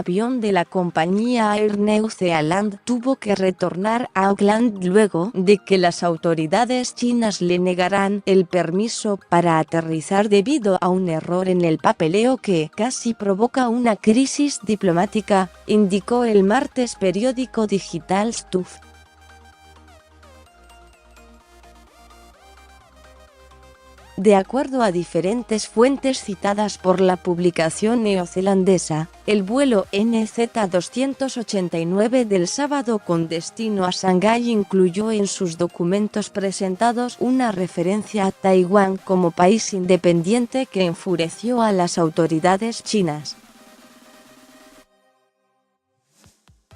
avión de la compañía Air New Zealand tuvo que retornar a Auckland luego de que las autoridades chinas le negaran el permiso para aterrizar debido a un error en el papeleo que casi provoca una crisis diplomática, indicó el martes periódico digital Stuff. De acuerdo a diferentes fuentes citadas por la publicación neozelandesa, el vuelo NZ-289 del sábado con destino a Shanghái incluyó en sus documentos presentados una referencia a Taiwán como país independiente que enfureció a las autoridades chinas.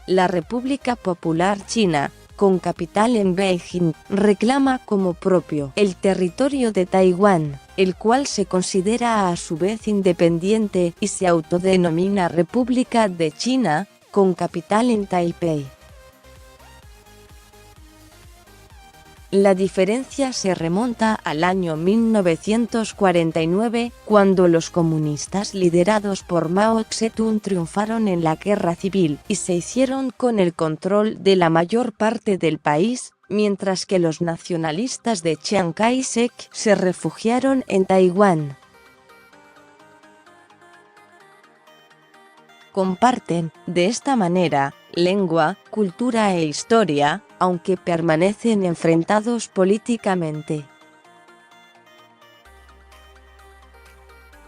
La República Popular China, con capital en Beijing, reclama como propio el territorio de Taiwán, el cual se considera a su vez independiente y se autodenomina República de China, con capital en Taipei. La diferencia se remonta al año 1949, cuando los comunistas liderados por Mao Zedong triunfaron en la guerra civil y se hicieron con el control de la mayor parte del país, mientras que los nacionalistas de Chiang Kai-shek se refugiaron en Taiwán. Comparten, de esta manera, lengua, cultura e historia, aunque permanecen enfrentados políticamente.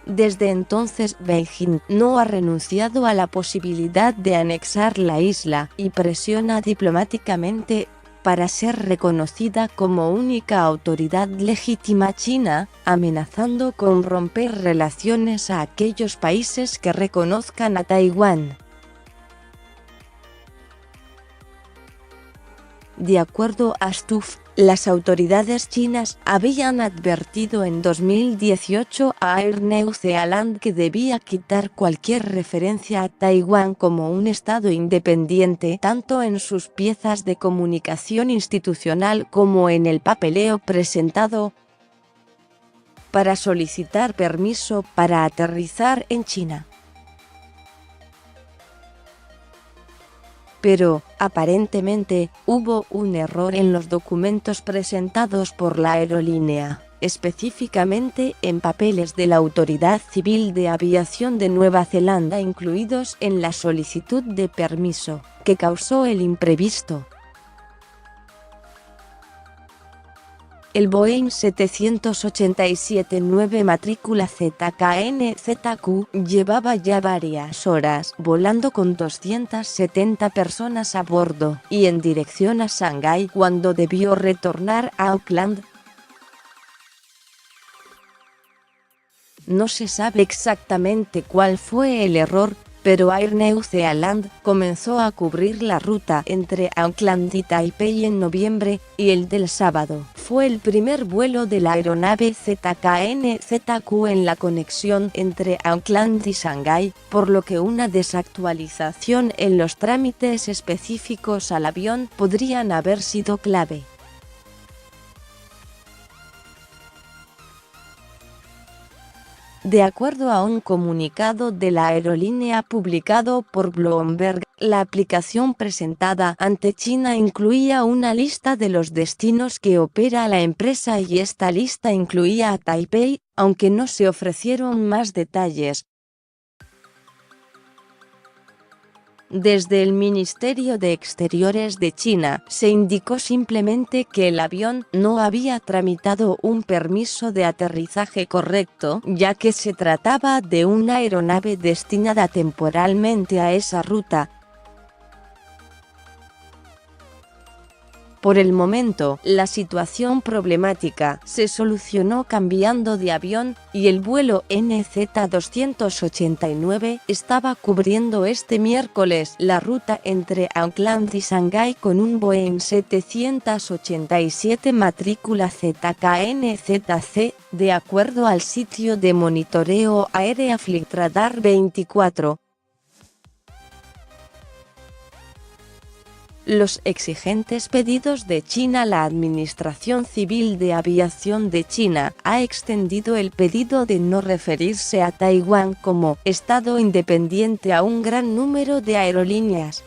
Desde entonces Beijing no ha renunciado a la posibilidad de anexar la isla y presiona diplomáticamente para ser reconocida como única autoridad legítima china, amenazando con romper relaciones a aquellos países que reconozcan a Taiwán. De acuerdo a Stuff, las autoridades chinas habían advertido en 2018 a Air New Zealand que debía quitar cualquier referencia a Taiwán como un estado independiente tanto en sus piezas de comunicación institucional como en el papeleo presentado para solicitar permiso para aterrizar en China. Pero, aparentemente, hubo un error en los documentos presentados por la aerolínea, específicamente en papeles de la Autoridad Civil de Aviación de Nueva Zelanda incluidos en la solicitud de permiso, que causó el imprevisto. El Boeing 787-9 matrícula ZKN-ZQ llevaba ya varias horas volando con 270 personas a bordo y en dirección a Shanghái cuando debió retornar a Auckland. No se sabe exactamente cuál fue el error, pero Air New Zealand comenzó a cubrir la ruta entre Auckland y Taipei en noviembre, y el del sábado fue el primer vuelo de la aeronave ZKN-ZQ en la conexión entre Auckland y Shanghái, por lo que una desactualización en los trámites específicos al avión podrían haber sido clave. De acuerdo a un comunicado de la aerolínea publicado por Bloomberg, la aplicación presentada ante China incluía una lista de los destinos que opera la empresa y esta lista incluía a Taipei, aunque no se ofrecieron más detalles. Desde el Ministerio de Exteriores de China, se indicó simplemente que el avión no había tramitado un permiso de aterrizaje correcto, ya que se trataba de una aeronave destinada temporalmente a esa ruta. Por el momento, la situación problemática se solucionó cambiando de avión, y el vuelo NZ-289 estaba cubriendo este miércoles la ruta entre Auckland y Shanghái con un Boeing 787 matrícula ZKN-ZC, de acuerdo al sitio de monitoreo aéreo Flightradar 24. los exigentes pedidos de China. La Administración Civil de Aviación de China ha extendido el pedido de no referirse a Taiwán como Estado independiente a un gran número de aerolíneas.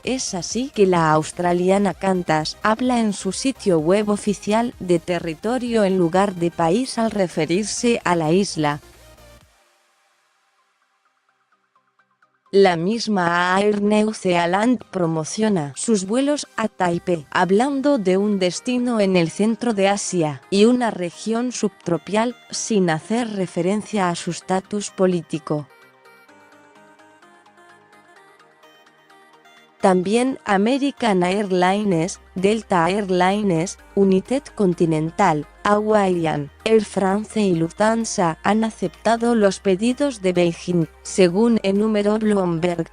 Es así que la australiana Qantas habla en su sitio web oficial de territorio en lugar de país al referirse a la isla. La misma Air New Zealand promociona sus vuelos a Taipei, hablando de un destino en el centro de Asia y una región subtropical, sin hacer referencia a su estatus político. También American Airlines, Delta Airlines, United Continental, Hawaiian, Air France y Lufthansa han aceptado los pedidos de Beijing, según enumeró Bloomberg.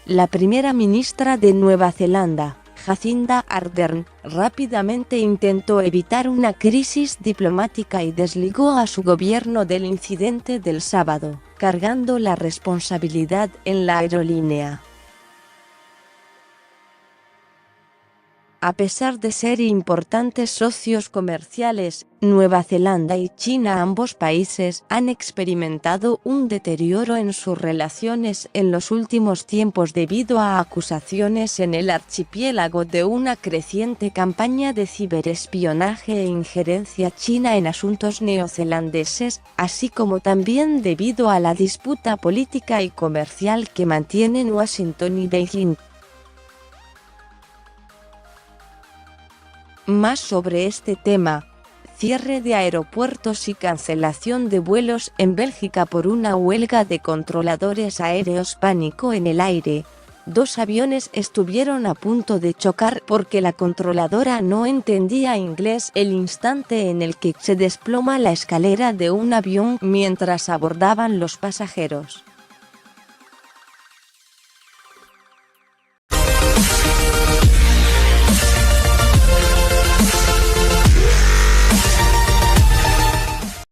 La primera ministra de Nueva Zelanda, Jacinda Ardern, rápidamente intentó evitar una crisis diplomática y desligó a su gobierno del incidente del sábado, cargando la responsabilidad en la aerolínea. A pesar de ser importantes socios comerciales, Nueva Zelanda y China, ambos países, han experimentado un deterioro en sus relaciones en los últimos tiempos debido a acusaciones en el archipiélago de una creciente campaña de ciberespionaje e injerencia china en asuntos neozelandeses, así como también debido a la disputa política y comercial que mantienen Washington y Beijing. Más sobre este tema: cierre de aeropuertos y cancelación de vuelos en Bélgica por una huelga de controladores aéreos. Pánico en el aire. 2 aviones estuvieron a punto de chocar porque la controladora no entendía inglés el instante en el que se desploma la escalera de un avión mientras abordaban los pasajeros.